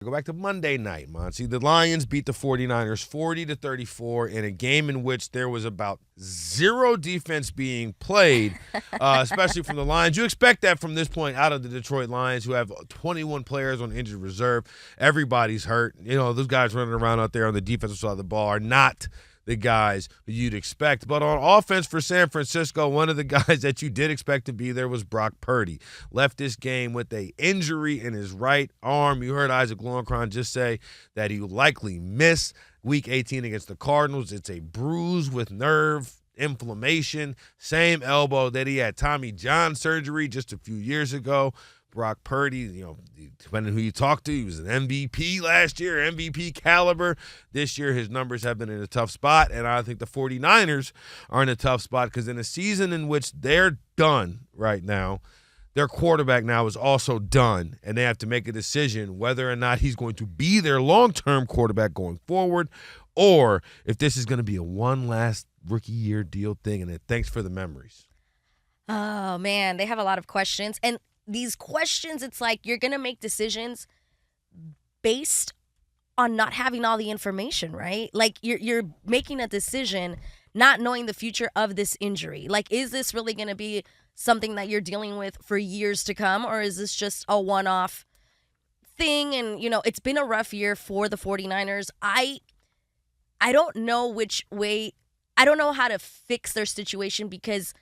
Go back to Monday night, Monty. The Lions beat the 49ers 40-34 in a game in which there was about zero defense being played, especially from the Lions. You expect that from this point out of the Detroit Lions, who have 21 players on injured reserve. Everybody's hurt. Those guys running around out there on the defensive side of the ball are not the guys you'd expect. But on offense for San Francisco, one of the guys that you did expect to be there was Brock Purdy. Left this game with an injury in his right arm. You heard Isaac Lowenkron just say that he will likely miss Week 18 against the Cardinals. It's a bruise with nerve inflammation. Same elbow that he had Tommy John surgery just a few years ago. Brock Purdy, depending on who you talk to, he was an MVP last year, MVP caliber. This year his numbers have been in a tough spot, and I think the 49ers are in a tough spot because in a season in which they're done right now, their quarterback now is also done, and they have to make a decision whether or not he's going to be their long-term quarterback going forward or if this is going to be a one last rookie year deal thing, and thanks for the memories. Oh, man, they have a lot of questions, and these questions, it's like you're going to make decisions based on not having all the information, right? Like you're making a decision not knowing the future of this injury. Like, is this really going to be something that you're dealing with for years to come, or is this just a one-off thing? And, it's been a rough year for the 49ers. I don't know which way. I don't know how to fix their situation because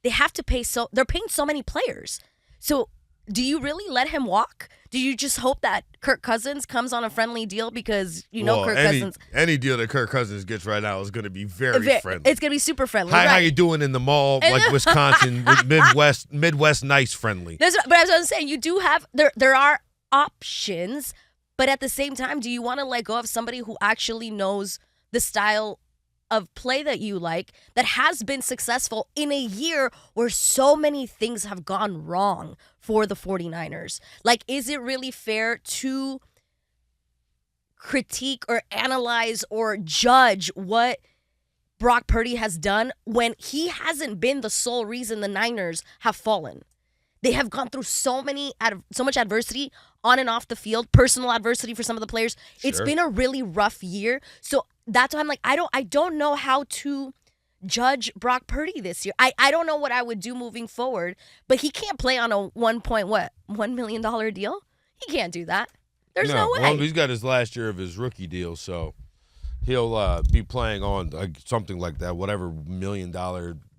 they have to they're paying so many players. So do you really let him walk? Do you just hope that Kirk Cousins comes on a friendly deal because Kirk Cousins? Any deal that Kirk Cousins gets right now is going to be very friendly. It's going to be super friendly. How you doing in the mall, like Wisconsin, Midwest nice friendly? But as I was saying, you do have there are options, but at the same time, do you want to let go of somebody who actually knows the style of play that you like, that has been successful in a year where so many things have gone wrong for the 49ers? Like, is it really fair to critique or analyze or judge what Brock Purdy has done when he hasn't been the sole reason the Niners have fallen? They have gone through so much adversity on and off the field, personal adversity for some of the players. Sure. It's been a really rough year. So that's why I'm like, I don't know how to judge Brock Purdy this year. I don't know what I would do moving forward, but he can't play on a $1 million deal. He can't do that. There's no way. Well, he's got his last year of his rookie deal, so he'll be playing on something like that, whatever $1 million,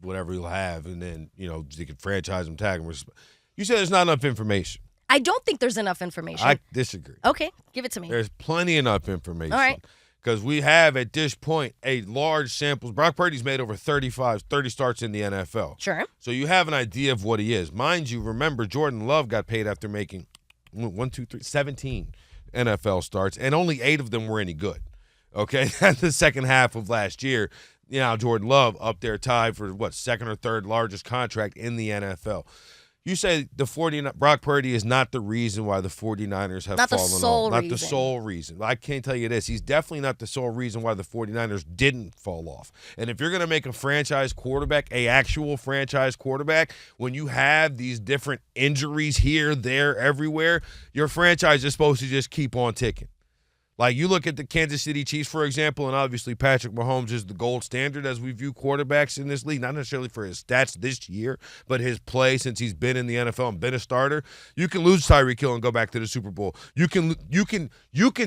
whatever he'll have, and then they can franchise him, tag him. You said there's not enough information. I don't think there's enough information. I disagree. Okay, give it to me. There's plenty enough information. All right. Because we have, at this point, a large sample. Brock Purdy's made over 30 starts in the NFL. Sure. So you have an idea of what he is. Mind you, remember, Jordan Love got paid after making 17 NFL starts, and only 8 of them were any good. Okay? The second half of last year, Jordan Love up there tied for, second or third largest contract in the NFL. You say Brock Purdy is not the reason why the 49ers have fallen off. Not the sole reason. I can't tell you this. He's definitely not the sole reason why the 49ers didn't fall off. And if you're going to make a franchise quarterback, a actual franchise quarterback, when you have these different injuries here, there, everywhere, your franchise is supposed to just keep on ticking. Like, you look at the Kansas City Chiefs, for example, and obviously Patrick Mahomes is the gold standard as we view quarterbacks in this league, not necessarily for his stats this year, but his play since he's been in the NFL and been a starter. You can lose Tyreek Hill and go back to the Super Bowl. You can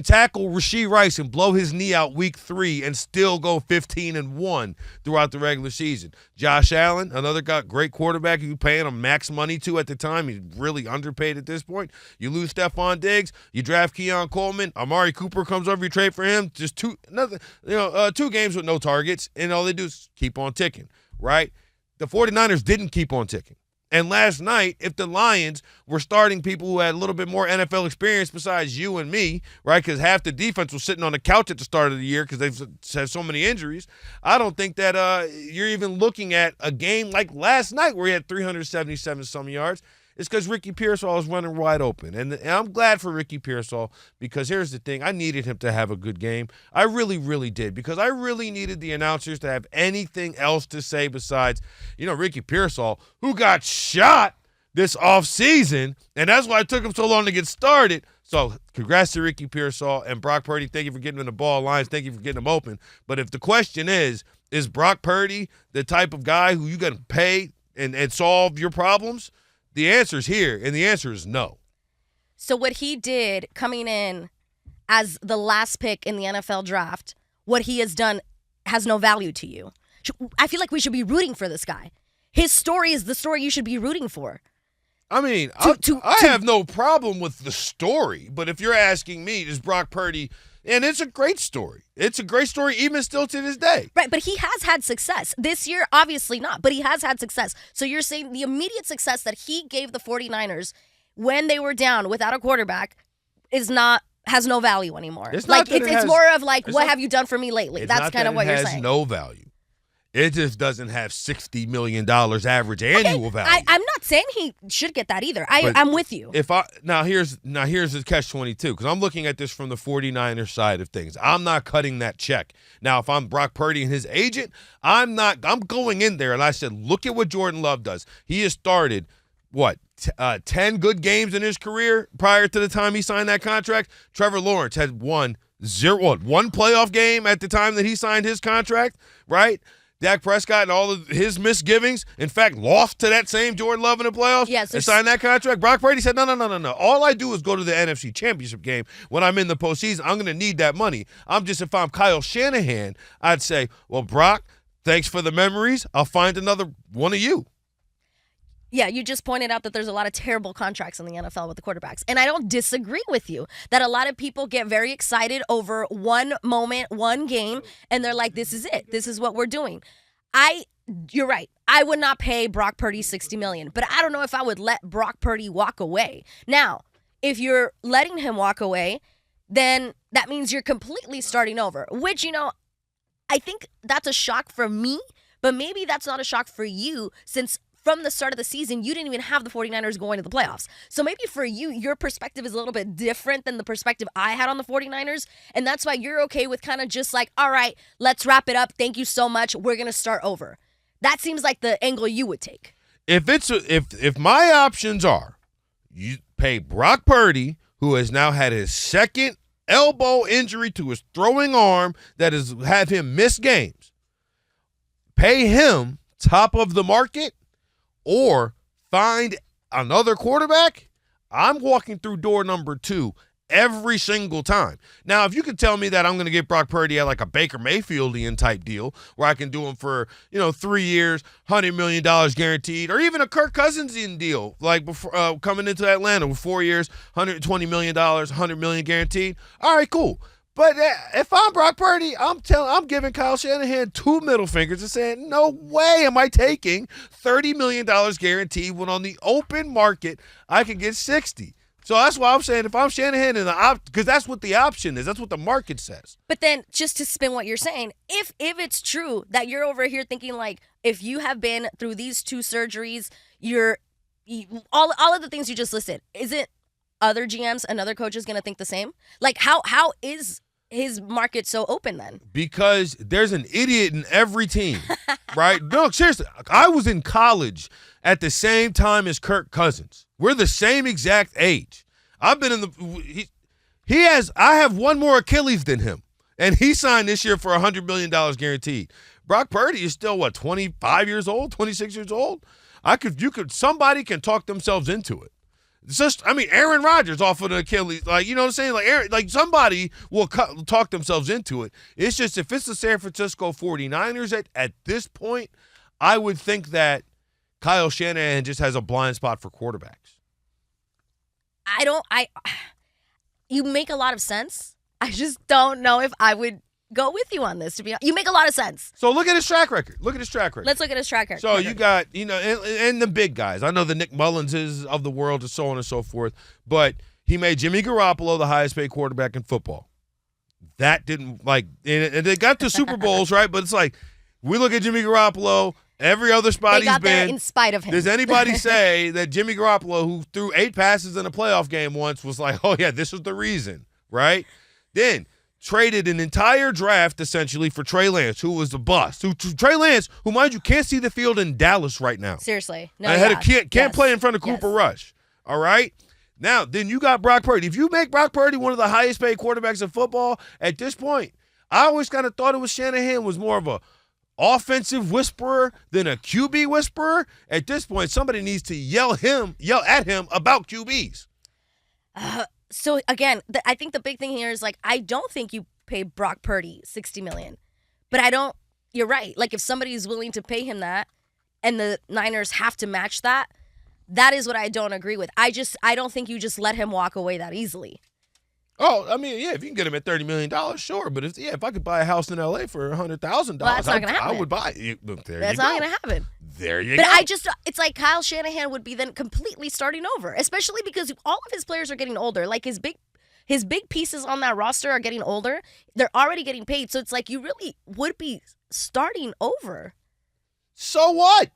tackle Rashee Rice and blow his knee out week 3 and still go 15-1 throughout the regular season. Josh Allen, another great quarterback you're paying him max money to at the time. He's really underpaid at this point. You lose Stephon Diggs. You draft Keon Coleman. Amari Cooper comes over, you trade for him. Just 2 games with no targets, and all they do is keep on ticking, right? The 49ers didn't keep on ticking. And last night, if the Lions were starting people who had a little bit more NFL experience besides you and me, right, because half the defense was sitting on the couch at the start of the year because they've had so many injuries, I don't think that you're even looking at a game like last night where he had 377-some yards. It's because Ricky Pearsall is running wide open. And I'm glad for Ricky Pearsall because here's the thing. I needed him to have a good game. I really, really did because I really needed the announcers to have anything else to say besides, Ricky Pearsall, who got shot this offseason, and that's why it took him so long to get started. So congrats to Ricky Pearsall and Brock Purdy. Thank you for getting in the ball lines. Thank you for getting them open. But if the question is Brock Purdy the type of guy who you got to pay and solve your problems? The answer is here, and the answer is no. So what he did coming in as the last pick in the NFL draft, what he has done has no value to you. I feel like we should be rooting for this guy. His story is the story you should be rooting for. I mean, I have no problem with the story, but if you're asking me, is Brock Purdy, and it's a great story. It's a great story even still to this day. Right, but he has had success. This year, obviously not, but he has had success. So you're saying the immediate success that he gave the 49ers when they were down without a quarterback has no value anymore. It's more of like, what have you done for me lately? That's kind of what you're saying. It has no value. It just doesn't have $60 million average annual value. I'm not saying he should get that either. I'm with you. Now here's the catch-22, because I'm looking at this from the 49ers side of things. I'm not cutting that check. Now, if I'm Brock Purdy and his agent, I'm going in there and I said, look at what Jordan Love does. He has started, 10 good games in his career prior to the time he signed that contract. Trevor Lawrence had one playoff game at the time that he signed his contract, right? Dak Prescott and all of his misgivings, in fact, lost to that same Jordan Love in the playoffs and signed that contract. Brock Purdy said, no. All I do is go to the NFC Championship game when I'm in the postseason. I'm going to need that money. If I'm Kyle Shanahan, I'd say, well, Brock, thanks for the memories. I'll find another one of you. Yeah, you just pointed out that there's a lot of terrible contracts in the NFL with the quarterbacks. And I don't disagree with you that a lot of people get very excited over one moment, one game, and they're like, this is it. This is what we're doing. You're right. I would not pay Brock Purdy $60 million, but I don't know if I would let Brock Purdy walk away. Now, if you're letting him walk away, then that means you're completely starting over, which, I think that's a shock for me, but maybe that's not a shock for you since from the start of the season, you didn't even have the 49ers going to the playoffs. So maybe for you, your perspective is a little bit different than the perspective I had on the 49ers. And that's why you're okay with kind of just like, all right, let's wrap it up. Thank you so much. We're going to start over. That seems like the angle you would take. If my options are, you pay Brock Purdy, who has now had his second elbow injury to his throwing arm that has had him miss games, pay him top of the market, or find another quarterback, I'm walking through door number 2 every single time. Now, if you could tell me that I'm going to get Brock Purdy at like a Baker Mayfieldian type deal where I can do him for, 3 years, $100 million guaranteed, or even a Kirk Cousinsian deal like before coming into Atlanta with 4 years, $120 million, $100 million guaranteed. All right, cool. But if I'm Brock Purdy, I'm giving Kyle Shanahan 2 middle fingers and saying, no way am I taking $30 million guaranteed when on the open market I can get 60. So that's why I'm saying if I'm Shanahan, because that's what the option is. That's what the market says. But then just to spin what you're saying, if it's true that you're over here thinking like if you have been through these 2 surgeries, all of the things you just listed, isn't other GMs and other coaches going to think the same? Like how is his market so open then? Because there's an idiot in every team, right? No, seriously. I was in college at the same time as Kirk Cousins. We're the same exact age. I've been in I have one more Achilles than him, and he signed this year for $100 million guaranteed. Brock Purdy is still, 25 years old, 26 years old? Somebody can talk themselves into it. It's just, Aaron Rodgers off of an Achilles, you know what I'm saying? Somebody will talk themselves into it. It's just if it's the San Francisco 49ers at this point, I would think that Kyle Shanahan just has a blind spot for quarterbacks. You make a lot of sense. I just don't know if I would go with you on this, to be honest. You make a lot of sense. So look at his track record. Let's look at his track record. So you got, and the big guys. I know the Nick Mullinses of the world and so on and so forth, but he made Jimmy Garoppolo the highest paid quarterback in football. That didn't, and they got to Super Bowls, right? But it's like, we look at Jimmy Garoppolo, every other spot he's been. They got there in spite of him. Does anybody say that Jimmy Garoppolo, who threw 8 passes in a playoff game once, was like, oh, yeah, this is the reason, right? Then traded an entire draft, essentially, for Trey Lance, who was a bust. Trey Lance, who, mind you, can't see the field in Dallas right now. Seriously. No, can't play in front of Cooper Rush, all right? Now, then you got Brock Purdy. If you make Brock Purdy one of the highest paid quarterbacks in football at this point, I always kind of thought it was Shanahan was more of a offensive whisperer than a QB whisperer. At this point, somebody needs to yell at him about QBs. So again, I think the big thing here is like, I don't think you pay Brock Purdy $60 million, but you're right. Like if somebody is willing to pay him that and the Niners have to match that, that is what I don't agree with. I don't think you just let him walk away that easily. Oh, I mean, yeah, if you can get him at $30 million, sure. But if I could buy a house in L.A. for $100,000, well, that's not gonna happen. I would buy it. That's not going to happen. There you go. But it's like Kyle Shanahan would be then completely starting over, especially because all of his players are getting older. Like his big pieces on that roster are getting older. They're already getting paid. So it's like you really would be starting over. So what?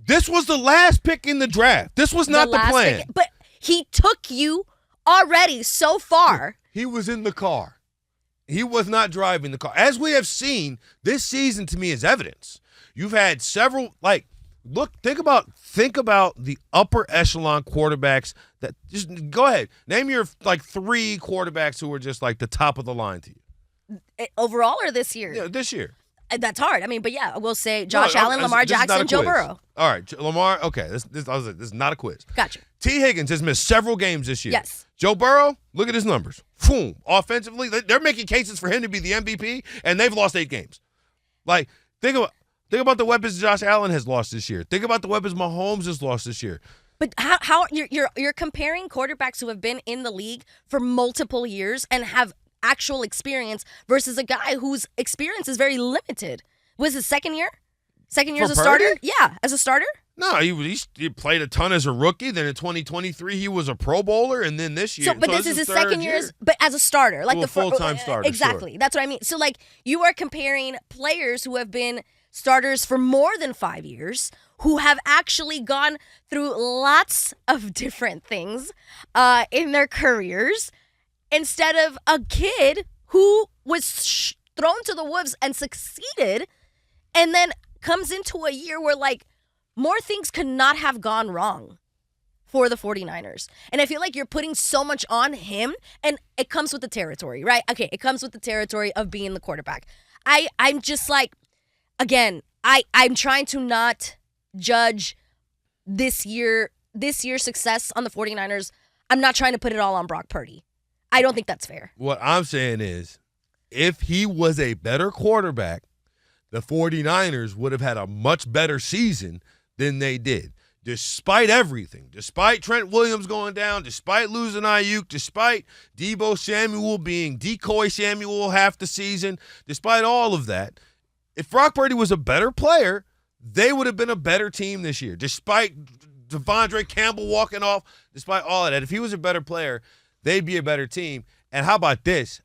This was the last pick in the draft. This was not the plan. But he took you already so far. He was in the car. He was not driving the car. As we have seen, this season to me is evidence. You've had several, think about the upper echelon quarterbacks that just go ahead. Name your 3 quarterbacks who were just like the top of the line to you. Overall or this year? Yeah, this year. That's hard. I mean, but yeah, we'll say Josh Allen, Lamar Jackson, Joe Burrow. All right, Lamar. Okay, this is not a quiz. Gotcha. T. Higgins has missed several games this year. Yes. Joe Burrow, look at his numbers. Boom. Offensively, they're making cases for him to be the MVP, and they've lost 8 games. Think about the weapons Josh Allen has lost this year. Think about the weapons Mahomes has lost this year. But how you're comparing quarterbacks who have been in the league for multiple years and have actual experience versus a guy whose experience is very limited. Was his second year? Second year as a starter? Yeah, as a starter? No, he played a ton as a rookie. Then in 2023, he was a Pro Bowler, and then this year. But this is his second year, but as a starter, like the full-time starter. Exactly, sure. That's what I mean. So you are comparing players who have been starters for more than 5 years, who have actually gone through lots of different things in their careers, instead of a kid who was thrown to the wolves and succeeded, and then comes into a year where more things could not have gone wrong for the 49ers. And I feel like you're putting so much on him, and it comes with the territory, right? Okay, it comes with the territory of being the quarterback. I'm just again, I'm trying to not judge this year's success on the 49ers. I'm not trying to put it all on Brock Purdy. I don't think that's fair. What I'm saying is, if he was a better quarterback, the 49ers would have had a much better season than they did. Despite everything, despite Trent Williams going down, despite losing Ayuk, despite Deebo Samuel being decoy Samuel half the season, despite all of that, if Brock Purdy was a better player, they would have been a better team this year. Despite Devondre Campbell walking off, despite all of that, if he was a better player, they'd be a better team. And how about this?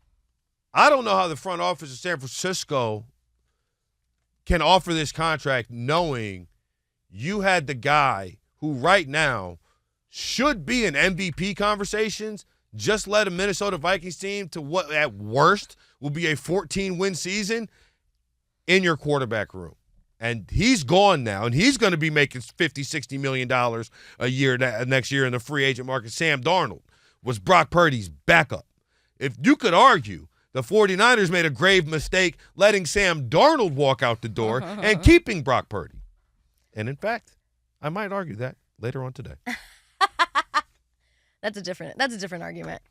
I don't know how the front office of San Francisco can offer this contract knowing you had the guy who right now should be in MVP conversations, just led a Minnesota Vikings team to what at worst will be a 14-win season in your quarterback room. And he's gone now, and he's going to be making $50, $60 million a year next year in the free agent market. Sam Darnold was Brock Purdy's backup. If you could argue, the 49ers made a grave mistake letting Sam Darnold walk out the door and keeping Brock Purdy. And in fact, I might argue that later on today. That's a different argument.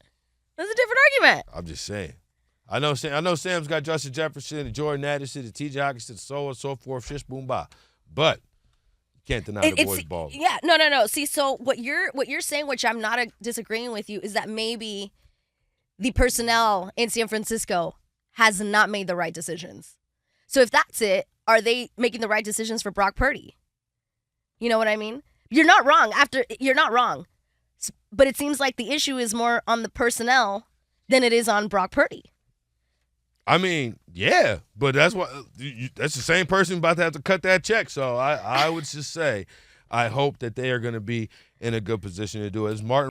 That's a different argument. I'm just saying. I know Sam's got Justin Jefferson and Jordan Addison and T.J. Hockenson, so on and so forth, shish boom ba. But you can't deny the boys' ball. Yeah, no. See, so what you're saying, which I'm not disagreeing with you, is that maybe the personnel in San Francisco has not made the right decisions. So if that's it, are they making the right decisions for Brock Purdy? You know what I mean? You're not wrong. You're not wrong. But it seems like the issue is more on the personnel than it is on Brock Purdy. I mean, yeah, but that's the same person about to have to cut that check. So I would just say I hope that they are going to be in a good position to do it. As Martin